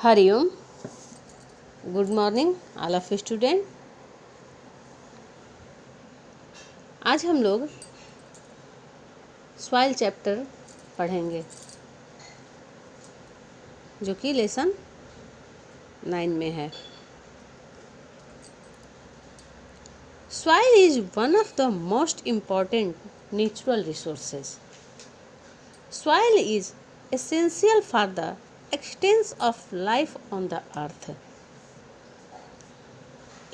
Hariom. Good morning all of student. आज हम लोग सॉइल चैप्टर पढ़ेंगे जो कि लेसन 9 में है। Soil is one of the most important natural resources. Soil is essential for the existence of life on the earth.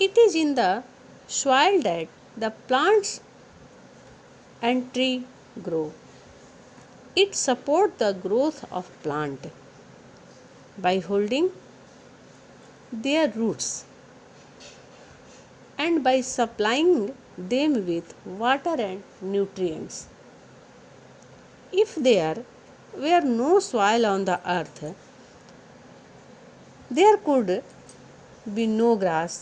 It is in the soil that the plants and tree grow. It supports the growth of plant by holding their roots and by supplying them with water and nutrients. If there were no soil on the earth, there could be no grass,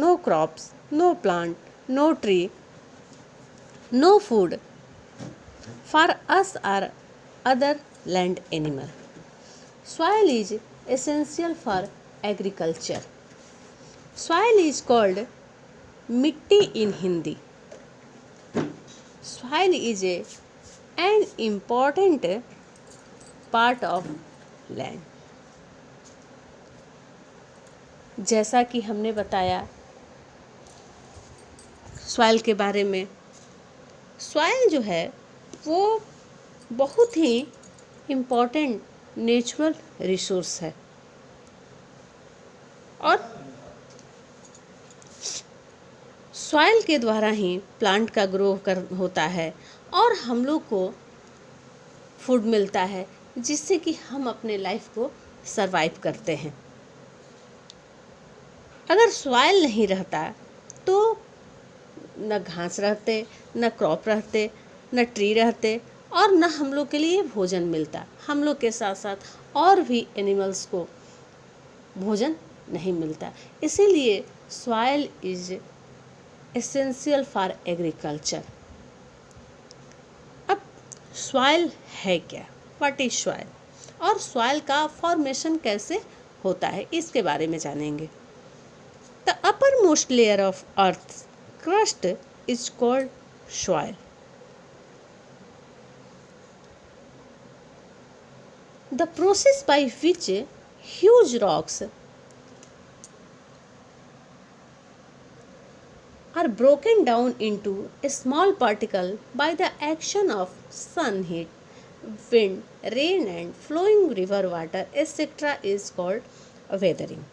no crops, no plant, no tree, no food for us or other land animal. Soil is essential for agriculture. Soil is called mitti in Hindi. Soil is an important part of land. जैसा कि हमने बताया soil के बारे में, soil जो है वो बहुत ही इम्पॉर्टेंट नेचुरल रिसोर्स है और सॉइल के द्वारा ही प्लांट का होता है और हम लोग को फूड मिलता है जिससे कि हम अपने लाइफ को सरवाइव करते हैं। अगर सॉइल नहीं रहता तो न घास रहते, न क्रॉप रहते, न ट्री रहते और न हम लोग के लिए भोजन मिलता। हम लोग के साथ साथ और भी एनिमल्स को भोजन नहीं मिलता। इसीलिए soil is essential for agriculture. अब सॉइल है क्या? What is soil? और सॉइल का फॉर्मेशन कैसे होता है इसके बारे में जानेंगे। The upper most layer of earth crust is called soil. The process by which huge rocks are broken down into a small particle by the action of sun heat, wind, rain and flowing river water etc. is called weathering.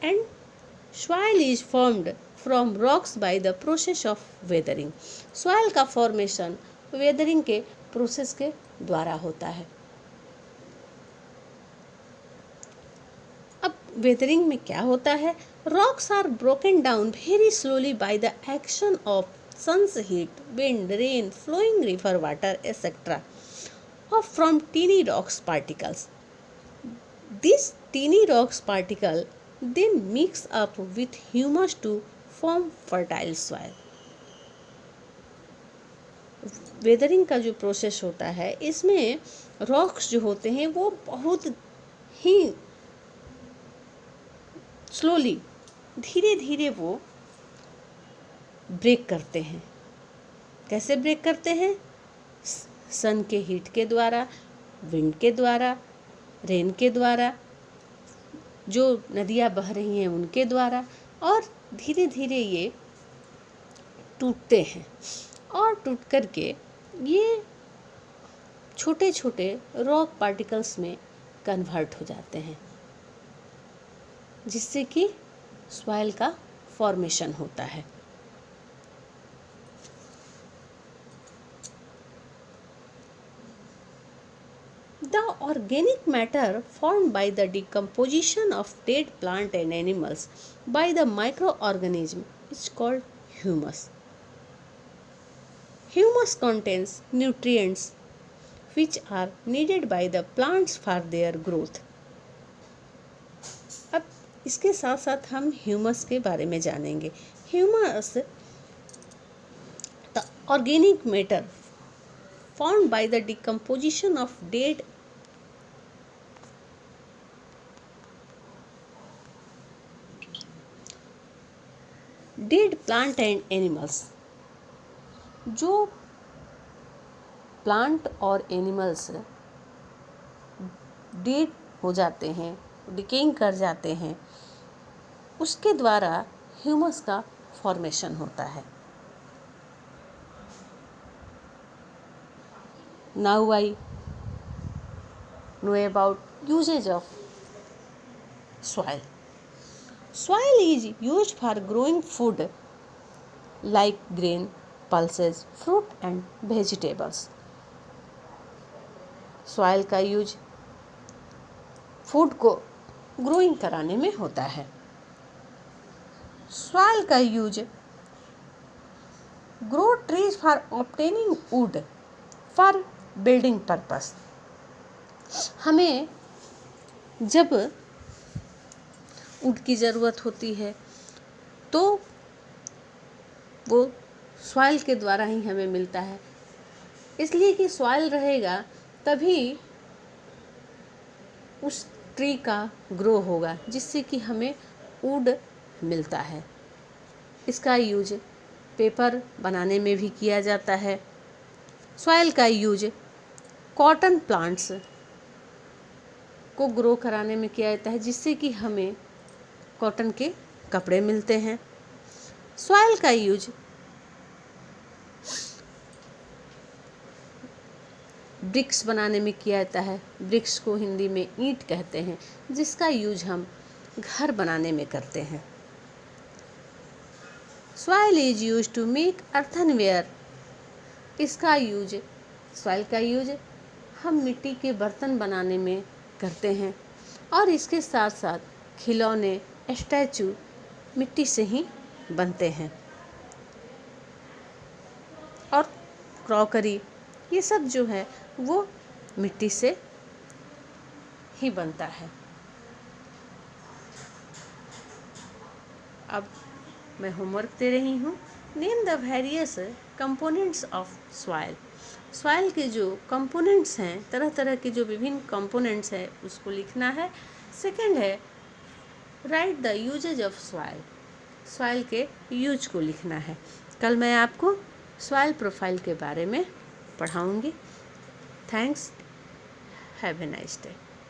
And soil is formed from rocks by the process of weathering. soil का formation weathering के process के द्वारा होता है। अब weathering में क्या होता है? Rocks are broken down very slowly by the action of sun's heat, wind, rain, flowing river water etc. or from teeny rocks particles. These teeny rocks particle then mix up with humus to form fertile soil. Weathering का जो process होता है इसमें rocks जो होते हैं वो बहुत ही स्लोली, धीरे धीरे वो ब्रेक करते हैं। कैसे ब्रेक करते हैं? सन के हीट के द्वारा, विंड के द्वारा, रेन के द्वारा, जो नदियाँ बह रही हैं उनके द्वारा, और धीरे धीरे ये टूटते हैं और टूट कर के ये छोटे छोटे रॉक पार्टिकल्स में कन्वर्ट हो जाते हैं जिससे कि सॉइल का फॉर्मेशन होता है। The organic matter formed by the decomposition of dead plant and animals by the microorganism is called humus. Humus contains nutrients which are needed by the plants for their growth. अब इसके साथ साथ हम humus के बारे में जानेंगे। Humus the organic matter formed by the decomposition of dead dead plant and animals, जो प्लांट और एनिमल्स डेड हो जाते हैं, डिकेइंग कर जाते हैं, उसके द्वारा ह्यूमस का फॉर्मेशन होता है। Now I know about usages of soil. Soil is used for growing food like grain, pulses, fruit and vegetables. Soil का यूज फूड को ग्रोइंग कराने में होता है। Soil का use grow trees for obtaining would for building purpose. हमें जब would की ज़रूरत होती है तो वो सॉइल के द्वारा ही हमें मिलता है, इसलिए कि सॉइल रहेगा तभी उस ट्री का ग्रो होगा, जिससे कि हमें वुड मिलता है। इसका यूज पेपर बनाने में भी किया जाता है। सॉइल का यूज कॉटन प्लांट्स को ग्रो कराने में किया जाता है, जिससे कि हमें कॉटन के कपड़े मिलते हैं। सॉइल का यूज ब्रिक्स बनाने में किया जाता है। ब्रिक्स को हिंदी में ईंट कहते हैं, जिसका यूज हम घर बनाने में करते हैं। Soil is use to make earthenware. इसका यूज सॉइल का यूज हम मिट्टी के बर्तन बनाने में करते हैं, और इसके साथ साथ खिलौने, स्टैचू मिट्टी से ही बनते हैं, और क्रॉकरी ये सब जो है वो मिट्टी से ही बनता है। अब मैं होमवर्क दे रही हूँ। Name the various components of soil. Soil के जो कंपोनेंट्स हैं, तरह तरह के जो विभिन्न कंपोनेंट्स हैं, उसको लिखना है। सेकंड है write the usages of soil. Soil के यूज को लिखना है। कल मैं आपको सॉइल प्रोफाइल के बारे में पढ़ाऊँगी। Thanks, have a nice day.